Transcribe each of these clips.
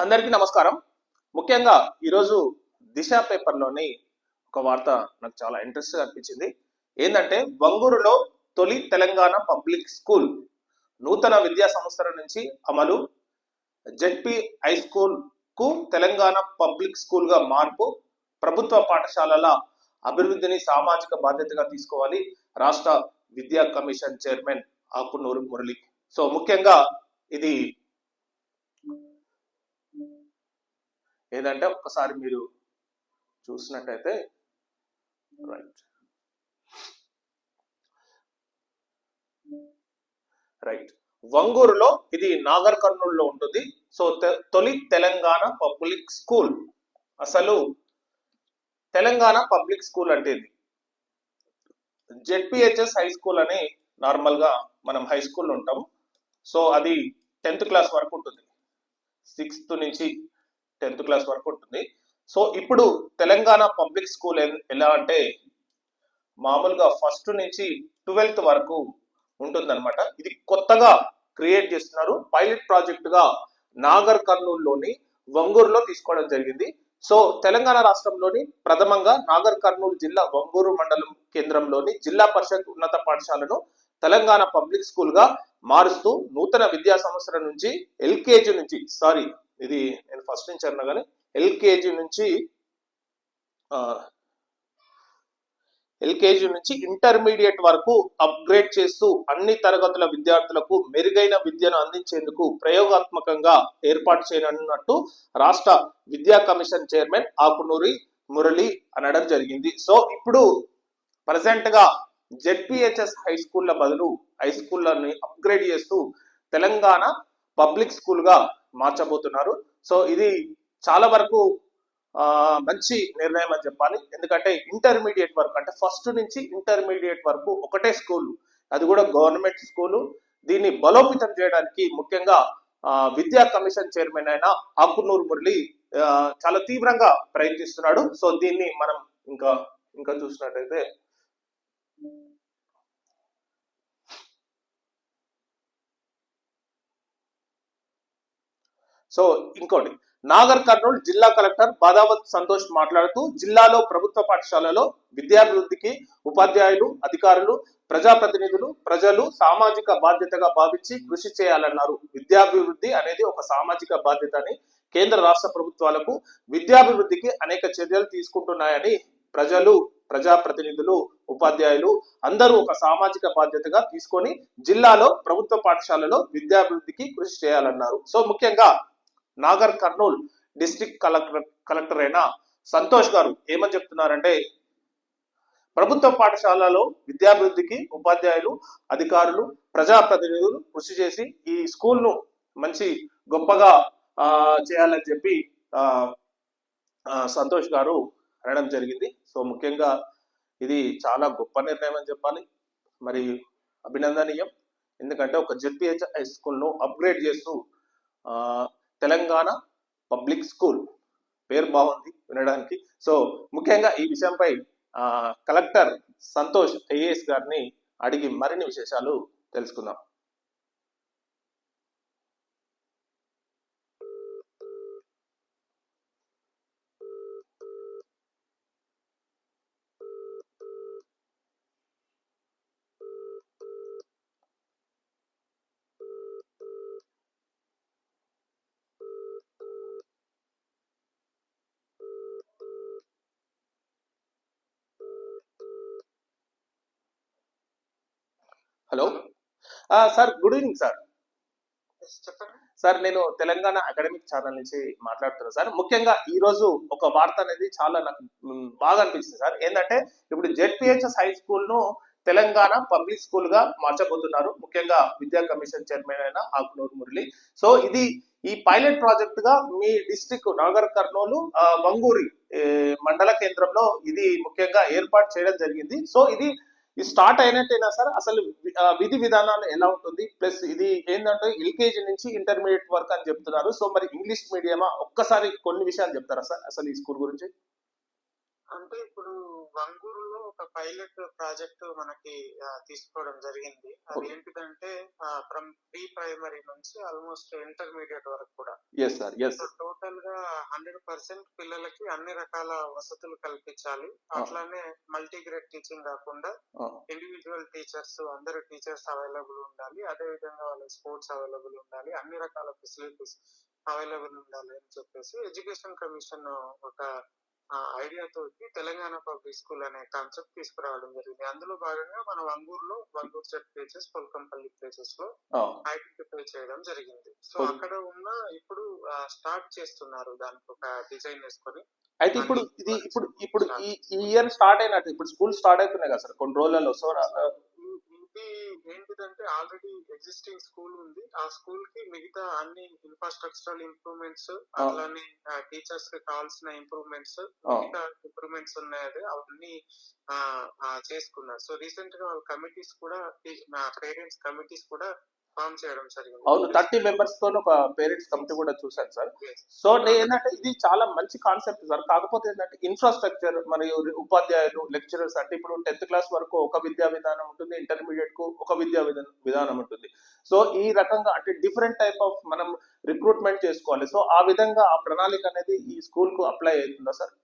అందరికీ నమస్కారం. ముఖ్యంగా ఈరోజు దిశ పేపర్లోని ఒక వార్త నాకు చాలా ఇంట్రెస్ట్గా అనిపించింది. ఏంటంటే వంగూరులో తొలి తెలంగాణ పబ్లిక్ స్కూల్ నూతన విద్యా సంవత్సరం నుంచి అమలు, జెడ్పీ హై స్కూల్ కు తెలంగాణ పబ్లిక్ స్కూల్ గా మార్పు, ప్రభుత్వ పాఠశాలల అభివృద్ధిని సామాజిక బాధ్యతగా తీసుకోవాలి, రాష్ట్ర విద్యా commission chairman Akunuru Murali. So ముఖ్యంగా ఇది ఏదంటే ఒక్కసారి మీరు చూసినట్టయితే రైట్ వంగూరులో ఇది నాగర్ కర్నూలులో ఉంటుంది. సో తొలి తెలంగాణ పబ్లిక్ స్కూల్. అసలు తెలంగాణ పబ్లిక్ స్కూల్ అంటే ఇది జెడ్పిహెచ్ఎస్ హై స్కూల్ అని నార్మల్ గా మనం హై స్కూల్ ఉంటాం. సో అది 10th క్లాస్ వరకు ఉంటుంది, 6th నుంచి 10th క్లాస్ వరకు ఉంటుంది. సో ఇప్పుడు తెలంగాణ పబ్లిక్ స్కూల్ ఎలా అంటే మామూలుగా 1st నుంచి 12th వరకు ఉంటుందన్నమాట. ఇది కొత్తగా క్రియేట్ చేస్తున్నారు. పైలట్ ప్రాజెక్ట్ గా నాగర్ కర్నూలులోని వంగూరులో తీసుకోవడం జరిగింది. సో తెలంగాణ రాష్ట్రంలోని ప్రథమంగా నాగర్ కర్నూలు జిల్లా వంగూరు మండలం కేంద్రంలోని జిల్లా పరిషత్ ఉన్నత పాఠశాలను తెలంగాణ పబ్లిక్ స్కూల్ గా మారుస్తూ నూతన విద్యా సంవత్సరం నుంచి ఎల్కేజీ నుంచి ఇది నేను ఫస్ట్ నుంచి అన్నా కానీ ఎల్కేజీ నుంచి ఇంటర్మీడియట్ వరకు అప్గ్రేడ్ చేస్తూ అన్ని తరగతుల విద్యార్థులకు మెరుగైన విద్యను అందించేందుకు ప్రయోగాత్మకంగా ఏర్పాటు చేయనున్నట్టు రాష్ట్ర విద్యా కమిషన్ చైర్మన్ ఆకునూరి మురళి అనడం జరిగింది. సో ఇప్పుడు ప్రజెంట్ గా జెడ్పిహెచ్ఎస్ హై స్కూల్ల బదులు హై స్కూళ్ళని అప్గ్రేడ్ చేస్తూ తెలంగాణ పబ్లిక్ స్కూల్ గా మార్చబోతున్నారు. సో ఇది చాలా వరకు మంచి నిర్ణయం అని చెప్పాలి. ఎందుకంటే ఇంటర్మీడియట్ వరకు అంటే 1st నుంచి ఇంటర్మీడియట్ వరకు ఒకటే స్కూల్, అది కూడా గవర్నమెంట్ స్కూలు. దీన్ని బలోపేతం చేయడానికి ముఖ్యంగా విద్యా కమిషన్ చైర్మన్ అయిన ఆకునూరు మురళి చాలా తీవ్రంగా ప్రయత్నిస్తున్నాడు. సో దీన్ని మనం ఇంకా చూసినట్టయితే సో ఇంకోటి నాగర్ కర్నూలు జిల్లా కలెక్టర్ బాదావత్ సంతోష్ మాట్లాడుతూ జిల్లాలో ప్రభుత్వ పాఠశాలలో విద్యాభివృద్ధికి ఉపాధ్యాయులు, అధికారులు, ప్రజాప్రతినిధులు, ప్రజలు సామాజిక బాధ్యతగా భావించి కృషి చేయాలన్నారు. విద్యాభివృద్ధి అనేది ఒక సామాజిక బాధ్యత అని, కేంద్ర రాష్ట్ర ప్రభుత్వాలకు విద్యాభివృద్ధికి అనేక చర్యలు తీసుకుంటున్నాయని, ప్రజలు, ప్రజాప్రతినిధులు, ఉపాధ్యాయులు అందరూ ఒక సామాజిక బాధ్యతగా తీసుకొని జిల్లాలో ప్రభుత్వ పాఠశాలలో విద్యాభివృద్ధికి కృషి చేయాలన్నారు. సో ముఖ్యంగా నాగర్ కర్నూల్ డిస్ట్రిక్ట్ కలెక్టర్ అయిన సంతోష్ గారు ఏమని చెప్తున్నారంటే ప్రభుత్వ పాఠశాలలో విద్యాభివృద్ధికి ఉపాధ్యాయులు, అధికారులు, ప్రజాప్రతినిధులు కృషి చేసి ఈ స్కూల్ ను మంచి గొప్పగా చేయాలని చెప్పి సంతోష్ గారు అనడం జరిగింది. సో ముఖ్యంగా ఇది చాలా గొప్ప నిర్ణయం అని చెప్పాలి, మరి అభినందనీయం. ఎందుకంటే ఒక జెడ్పిహెచ్ హై స్కూల్ ను అప్గ్రేడ్ చేస్తూ తెలంగాణ పబ్లిక్ స్కూల్ పేరు బాగుంది వినడానికి. సో ముఖ్యంగా ఈ విషయంపై కలెక్టర్ సంతోష్ ఐఏఎస్ గారిని అడిగి మరిన్ని విశేషాలు తెలుసుకుందాం. Hello sir, good evening sir. చెప్పండి సార్, నేను తెలంగాణ అకాడమిక్ ఛానల్ నుంచి మాట్లాడుతున్నాను సార్. ముఖ్యంగా ఈ రోజు ఒక వార్త అనేది చాలా నాకు బాగా అనిపించింది సార్. ఏంటంటే ఇప్పుడు జెడ్పిహెచ్ఎస్ హై స్కూల్ ను తెలంగాణ పబ్లిక్ స్కూల్ గా మార్చబోతున్నారు, ముఖ్యంగా విద్యా కమిషన్ చైర్మన్ అయిన ఆకునూరు మురళి. సో ఇది ఈ పైలట్ ప్రాజెక్ట్ గా మీ డిస్ట్రిక్ట్ నాగర్ కర్నూలు వంగూరి మండల కేంద్రంలో ఇది ముఖ్యంగా ఏర్పాటు చేయడం జరిగింది. సో ఇది స్టార్ట్ అయినట్టేనా సార్? అసలు విధి విధానాలు ఎలా ఉంటుంది? ప్లస్ ఇది ఏంటంటే ఎల్కేజీ నుంచి ఇంటర్మీడియట్ వరకు అని చెప్తున్నారు. సో మరి ఇంగ్లీష్ మీడియమా? ఒక్కసారి కొన్ని విషయాలు చెప్తారా సార్ అసలు ఈ స్కూల్ గురించి? అంటే ఇప్పుడు వంగూరులో ఒక పైలట్ ప్రాజెక్ట్ మనకి తీసుకోవడం జరిగింది. అది ఓకే. ఏంటిదంటే ఫ్రమ్ ప్రీ ప్రైమరీ నుంచి ఆల్మోస్ట్ ఇంటర్మీడియట్ వరకు కూడా. Yes sir. Yes. So total గా 100% పిల్లలకి అన్ని రకాల వసతులు కల్పించాలి. అట్లానే మల్టీ గ్రేడ్ టీచింగ్ కాకుండా ఇండివిజువల్ టీచర్స్, అందరు టీచర్స్ అవైలబుల్ ఉండాలి. అదే విధంగా వాళ్ళ స్పోర్ట్స్ అవైలబుల్ ఉండాలి. అన్ని రకాల ఫెసిలిటీస్ అవైలబుల్ ఉండాలి అని చెప్పేసి ఎడ్యుకేషన్ కమిషన్ ఒక ఐడియా తోటి తెలంగాణ పబ్లిక్ స్కూల్ అనే కాన్సెప్ట్ తీసుకురావడం జరిగింది. అందులో భాగంగా మన Vanguru set places, Polkampalli places లో ఐడెంటిఫై చేయడం జరిగింది. So okay. అక్కడ ఉన్న ఇప్పుడు స్టార్ట్ చేస్తున్నారు దానికి ఒక డిజైన్ వేసుకొని. అయితే ఇప్పుడు ఇది ఇప్పుడు ఈ ఇయర్ స్టార్ట్ అయినట్టు, ఇప్పుడు స్కూల్ స్టార్ట్ అవుతున్నాయి కదా సార్ కొన్ని రోజులలో. సో ఇది ఏంటిదంటే ఆల్రెడీ ఎగ్జిస్టింగ్ స్కూల్ ఉంది. ఆ స్కూల్ కి మిగతా అన్ని ఇన్ఫ్రాస్ట్రక్చరల్ ఇంప్రూవ్మెంట్స్, అలానే టీచర్స్ కి కావాల్సిన ఇంప్రూవ్మెంట్స్, మిగతా ఇంప్రూవ్మెంట్స్ ఉన్నాయి. అవన్నీ చేసుకున్నారు. సో రీసెంట్ గా వాళ్ళ కమిటీస్ కూడా, పేరెంట్స్ కమిటీస్ కూడా ఫామ్ చేయడం జరిగింది. అవును, 30 మెంబర్స్ తో ఒక పేరెంట్స్ కమిటీ కూడా చూసాను సార్. Yes. సో ఏంటంటే ఇది చాలా మంచి కాన్సెప్ట్ సార్. కాకపోతే ఏంటంటే ఇన్ఫ్రాస్ట్రక్చర్ మరియు ఉపాధ్యాయులు, లెక్చరర్స్, అంటే ఇప్పుడు 10th క్లాస్ వరకు ఒక విద్యా విధానం ఉంటుంది, ఇంటర్మీడియట్ కు ఒక విద్యా విధానం ఉంటుంది. సో ఈ రకంగా అంటే డిఫరెంట్ టైప్ ఆఫ్ మనం రిక్రూట్మెంట్ చేసుకోవాలి. సో ఆ విధంగా ఆ ప్రణాళిక అనేది ఈ స్కూల్ కు అప్లై అవుతుందా సార్?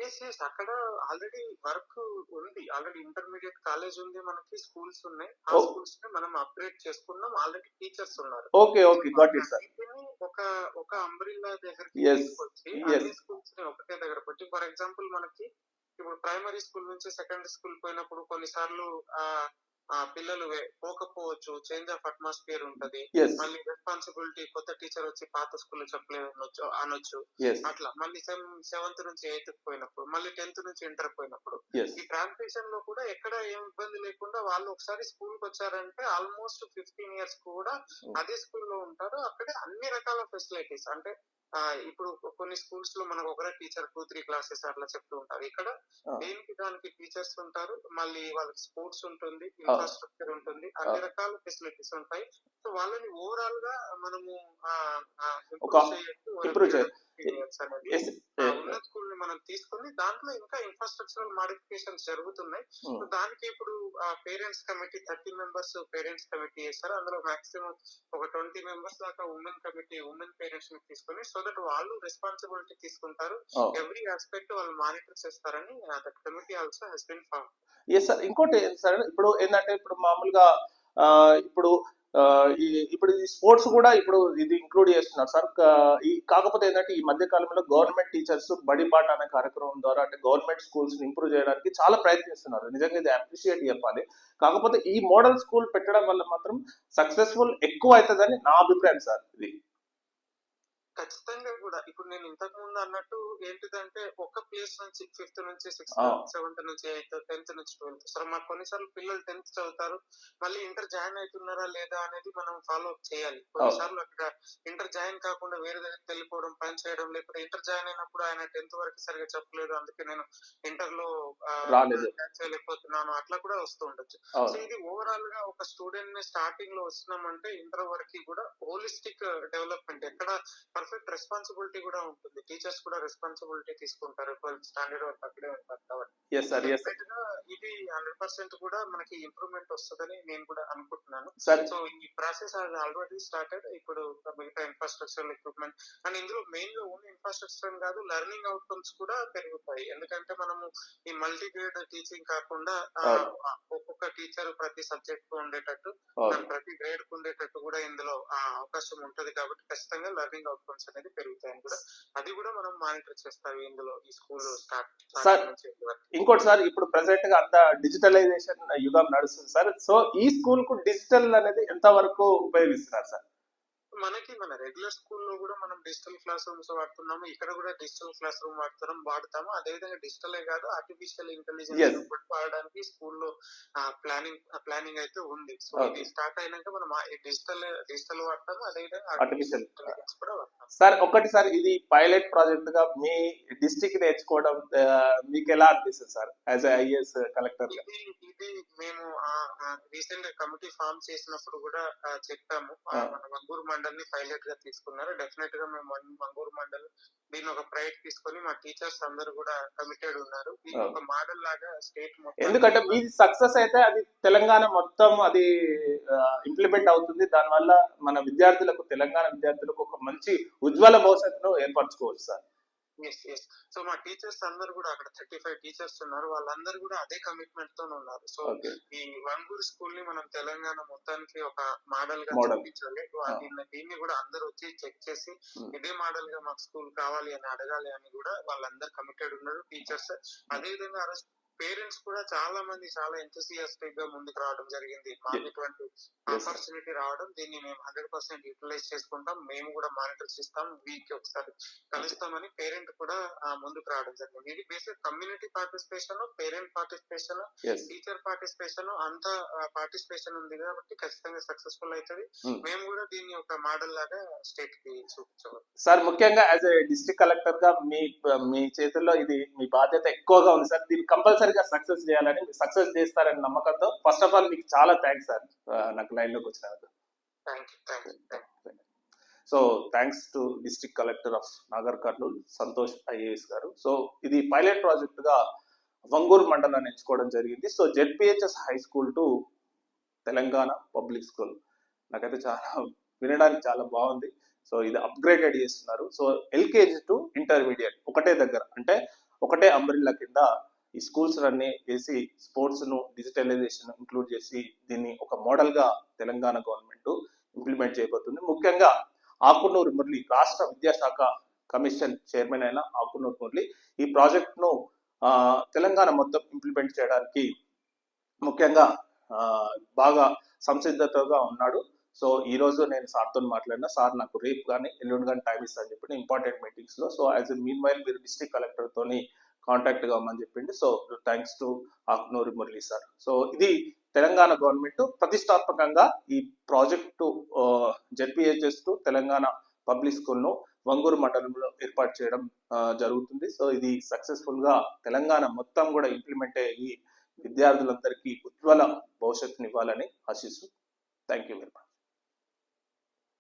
ఎస్ అక్కడ ఆల్రెడీ వర్క్ ఉంది. ఆల్రెడీ ఇంటర్మీడియట్ కాలేజ్ ఉంది, మనకి స్కూల్స్ ఉన్నాయి. ఆ స్కూల్స్ ని మనం అప్గ్రేడ్ చేసుకున్నాం. ఆల్రెడీ టీచర్స్ ఉన్నారు. Okay okay, got it sir. ఒక అంబ్రిల్లా దగ్గరికి Yes. తీసుకొచ్చి Yes. అన్ని స్కూల్స్ ని ఒకటే దగ్గర పెట్టి, ఫర్ ఎగ్జాంపుల్ మనకి ఇప్పుడు ప్రైమరీ స్కూల్ నుంచి సెకండరీ స్కూల్ పోయినప్పుడు కొన్నిసార్లు పిల్లలు పోకపోవచ్చు, చేంజ్ ఆఫ్ అట్మాస్ఫియర్ ఉంటది. Yes. మళ్ళీ రెస్పాన్సిబిలిటీ, కొత్త టీచర్ వచ్చి పాత స్కూల్ చెప్పలేదు అనొచ్చు. Yes. అట్లా మళ్ళీ 7th నుంచి 8th పోయినప్పుడు, మళ్ళీ 10th నుంచి ఇంటర్ పోయినప్పుడు, Yes. ఈ ట్రాన్సిషన్ లో కూడా ఎక్కడ ఏం ఇబ్బంది లేకుండా వాళ్ళు ఒకసారి స్కూల్ కి వచ్చారంటే ఆల్మోస్ట్ 15 years కూడా అదే స్కూల్లో ఉంటారు. అక్కడే అన్ని రకాల ఫెసిలిటీస్, అంటే ఇప్పుడు కొన్ని స్కూల్స్ లో మనకు ఒకరే టీచర్ 2-3 క్లాసెస్ అట్లా చెప్తూ ఉంటారు. ఇక్కడ దేనికి దానికి టీచర్స్ ఉంటారు, మళ్ళీ వాళ్ళకి స్పోర్ట్స్ ఉంటుంది, ఇన్ఫ్రాస్ట్రక్చర్ ఉంటుంది, అన్ని రకాల ఫెసిలిటీస్ ఉంటాయి. సో వాళ్ళని ఓవరాల్ గా మనము ఇంప్రూవ్ చేయాలి. ఉన్న స్కూల్ ని మనం తీసుకొని దాంట్లో ఇంకా ఇన్ఫ్రాస్ట్రక్చరల్ మాడిఫికేషన్స్ జరుగుతున్నాయి. సో దానికి ఇప్పుడు parents committee 30 members parents committee చేస్తారు. అందులో మాక్సిమం ఒక 20 మెంబర్స్ దాకా ఉమెన్ పేరెంట్స్ ని తీసుకొని, సో దట్ వాళ్ళు రెస్పాన్సిబిలిటీ తీసుకుంటారు. ఎవ్రీ ఆస్పెక్ట్ వాళ్ళు మానిటర్ చేస్తారని that committee also has been form. Yes sir. ఇంకోటి సార్, ఇప్పుడు ఏంటంటే ఇప్పుడు మామూలుగా ఇప్పుడు ఇప్పుడు ఈ స్పోర్ట్స్ కూడా ఇప్పుడు ఇది ఇంక్లూడ్ చేస్తున్నారు సార్. కాకపోతే ఏంటంటే ఈ మధ్య కాలంలో గవర్నమెంట్ టీచర్స్ బడిబాట అనే కార్యక్రమం ద్వారా అంటే గవర్నమెంట్ స్కూల్స్ ని ఇంప్రూవ్ చేయడానికి చాలా ప్రయత్నిస్తున్నారు. నిజంగా ఇది అప్రిషియేట్ చెప్పాలి. కాకపోతే ఈ మోడల్ స్కూల్ పెట్టడం వల్ల మాత్రం సక్సెస్ఫుల్ ఎక్కువ అవుతుందని నా అభిప్రాయం సార్. ఇది ఖచ్చితంగా కూడా ఇప్పుడు నేను ఇంతకు ముందు అన్నట్టు ఏంటిదంటే ఒక ప్లేస్ నుంచి 5th నుంచి 6th, 7th నుంచి 8th, 10th నుంచి 12th. సరే మాకు కొన్నిసార్లు పిల్లలు 10th చదువుతారు, మళ్ళీ ఇంటర్ జాయిన్ అవుతున్నారా లేదా అనేది మనం ఫాలో అప్ చేయాలి. కొన్నిసార్లు అక్కడ ఇంటర్ జాయిన్ కాకుండా వేరే దగ్గరికి వెళ్ళిపోవడం, పని చేయడం, లేకపోతే ఇంటర్ జాయిన్ అయినప్పుడు ఆయన 10th వరకు సరిగా చెప్పలేదు, అందుకే నేను ఇంటర్ లో చేయలేకపోతున్నాను, అట్లా కూడా వస్తూ ఉండొచ్చు. సో ఇది ఓవరాల్ గా ఒక స్టూడెంట్ ని స్టార్టింగ్ లో వస్తున్నామంటే ఇంటర్ వరకు కూడా హోలిస్టిక్ డెవలప్మెంట్, ఎక్కడ పర్ఫెక్ట్ రెస్పాన్సిబిలిటీ కూడా ఉంటుంది. టీచర్స్ కూడా రెస్పాన్సిబిలిటీ తీసుకుంటారు, 12th స్టాండర్డ్ వరకు అక్కడే ఉంటారు కాబట్టి ఇది 100% కూడా మనకి ఇంప్రూవ్మెంట్ వస్తుందని నేను కూడా అనుకుంటున్నాను. సో ఈ ప్రాసెస్ ఆల్రెడీ స్టార్టెడ్. ఇప్పుడు మిగతా ఇన్ఫ్రాస్ట్రక్చరల్ ఎక్విప్మెంట్ అండ్ ఇందులో మెయిన్ గా ఓన్లీ ఇన్ఫ్రాస్ట్రక్చర్ కాదు, లెర్నింగ్ అవుట్కమ్స్ కూడా పెరుగుతాయి. ఎందుకంటే మనము ఈ మల్టీ గ్రేడ్ టీచింగ్ కాకుండా ఒక్కొక్క టీచర్ ప్రతి సబ్జెక్ట్ కు ఉండేటట్టు, ప్రతి గ్రేడ్ కు ఉండేటట్టు కూడా ఇందులో అవకాశం ఉంటది. కాబట్టి ఖచ్చితంగా లెర్నింగ్ అవుట్కమ్స్ అనేది పెరుగుతాయని కూడా అది కూడా మనం మానిటర్ చేస్తాం ఇందులో ఈ స్కూల్ స్టార్ట్ నుంచి. ఇంకోటి సార్, ఇప్పుడు ప్రెసెంట్ గా అంత డిజిటలైజేషన్ యుగం నడుస్తుంది సార్. సో ఈ స్కూల్ కు డిజిటల్ అనేది ఎంత వరకు ఉపయోగిస్తున్నారు సార్? మన రెగ్యులర్ స్కూల్లో కూడా మనం డిజిటల్ క్లాస్ రూమ్స్ వాడుతున్నాము. ఇక్కడ కూడా డిజిటల్ క్లాస్ రూమ్ వాడతాము. అదేవిధంగా డిజిటలే కాదు, ఆర్టిఫిషియల్ ఇంటెలిజెన్స్ వాడడానికి స్కూల్లో ప్లానింగ్ అయితే ఉంది. సో ఇది స్టార్ట్ అయినాక మనం డిజిటల్ వాడతాము, అదేవిధంగా ఆర్టిఫిషియల్ ఇంటెలిజెన్స్ కూడా వాడతాం. సార్ ఒకటి సార్, ఇది పైలట్ ప్రాజెక్ట్ గా మీ డిస్ట్రిక్ట్ నేర్చుకోవడం మీకు ఎలా అనిపిస్తుంది సార్ యాజ్ ఐఏఎస్ కలెక్టర్? ఇది ఇది మేము రీసెంట్ గా కమిటీ ఫామ్ చేసినప్పుడు కూడా చెప్పాము. మన మంగూరు మండల్ ని పైలట్ గా తీసుకున్నారు. డెఫినెట్ గా మేము మంగూరు మండల్ దీన్ని ఒక ప్రైడ్ తీసుకొని మా టీచర్స్ అందరూ కూడా కమిటెడ్ ఉన్నారు. ఇది ఒక మోడల్ లాగా స్టేట్ మొత్తం, ఎందుకంటే మీది సక్సెస్ అయితే అది తెలంగాణ మొత్తం అది ఇంప్లిమెంట్ అవుతుంది. దానివల్ల మన విద్యార్థులకు, తెలంగాణ విద్యార్థులకు ఒక మంచి ఉజ్వల భవిష్యత్తును ఏర్పరచుకోవచ్చు సార్. సో మా టీచర్స్ అందరు కూడా అక్కడ 35 టీచర్స్ ఉన్నారు. వాళ్ళందరూ కూడా అదే కమిట్మెంట్ తో ఉన్నారు. సో ఈ వన్గూరు స్కూల్ ని మనం తెలంగాణ మొత్తానికి ఒక మోడల్ గా చూపించాలి. దీన్ని కూడా అందరూ వచ్చి చెక్ చేసి ఇదే మోడల్ గా మాకు స్కూల్ కావాలి అని అడగాలి అని కూడా వాళ్ళందరూ కమిటెడ్ ఉన్నారు టీచర్స్. అదే విధంగా పేరెంట్స్ కూడా చాలా మంది చాలా ఎంతూసియాస్టిక్ గా ముందుకు రావడం జరిగింది. మాకు ఇటువంటి ఆపర్చునిటీ రావడం, దీన్ని మేము 100% యూటిలైజ్ చేసుకుంటాం. మేము కూడా మానిటర్స్ ఇస్తాం, వీక్ ఒకసారి కలుస్తామని పేరెంట్ కూడా ముందుకు రావడం జరిగింది. ఇది basic community participation, parent participation, teacher participation అంతా పార్టిసిపేషన్ ఉంది కాబట్టి ఖచ్చితంగా సక్సెస్ఫుల్ అవుతుంది. మేము కూడా దీన్ని ఒక మోడల్ లాగా స్టేట్ కి చూపించవచ్చు సార్. ముఖ్యంగా యాజ్ ఏ డిస్ట్రిక్ట్ కలెక్టర్ గా మీ చేతుల్లో ఇది మీ బాధ్యత ఎక్కువగా ఉంది సార్. దీన్ని కంపల్సరీగా సక్సెస్ చేయాలని, సక్సెస్ చేస్తారని నమ్మకంతో ఫస్ట్ ఆఫ్ ఆల్ మీకు చాలా థ్యాంక్స్ సార్ నాకు లైన్ లోకి వచ్చినందుకు. So thanks to district collector of Nagar Kurnool Santosh IAS గారు. సో ఇది పైలట్ ప్రాజెక్ట్ గా వంగూరు మండలాన్ని ఎంచుకోవడం జరిగింది. So ZPHS high school to Telangana public school, నాకైతే చాలా వినడానికి చాలా బాగుంది. సో ఇది అప్గ్రేడెడ్ చేస్తున్నారు. సో ఎల్కేజీ టు ఇంటర్మీడియట్ ఒకటే దగ్గర, అంటే ఒకటే అంబ్రిల్లా కింద ఈ స్కూల్స్ అన్ని వేసి స్పోర్ట్స్ ను డిజిటలైజేషన్ ఇంక్లూడ్ చేసి దీన్ని ఒక మోడల్ గా తెలంగాణ గవర్నమెంట్ ఇంప్లిమెంట్ చేయబోతుంది. ముఖ్యంగా ఆకునూరు మురళి, రాష్ట్ర విద్యాశాఖ కమిషన్ చైర్మన్ అయిన ఆకునూరు మురళి ఈ ప్రాజెక్ట్ ను తెలంగాణ మొత్తం ఇంప్లిమెంట్ చేయడానికి ముఖ్యంగా బాగా సంసిద్ధతగా ఉన్నాడు. సో ఈ రోజు నేను సార్తో మాట్లాడినా, సార్ నాకు రేపు కానీ ఎల్లుండి కానీ టైం ఇస్తాను చెప్పి ఇంపార్టెంట్ మీటింగ్స్ లో. So as a mean while మీరు డిస్ట్రిక్ట్ కలెక్టర్ తోని కాంటాక్ట్ కావమని చెప్పింది. So thanks to Akunuri Murali sir. So ఇది తెలంగాణ గవర్నమెంట్ ప్రతిష్టాత్మకంగా ఈ project ZPHS to Telangana public school ను వంగూరు మండలంలో ఏర్పాటు చేయడం జరుగుతుంది. సో ఇది సక్సెస్ఫుల్ గా తెలంగాణ మొత్తం కూడా ఇంప్లిమెంట్ అయ్యి విద్యార్థులందరికీ ఉజ్వల భవిష్యత్తుని ఇవ్వాలని ఆశిస్తూ థ్యాంక్ యూ వెరీ మచ్.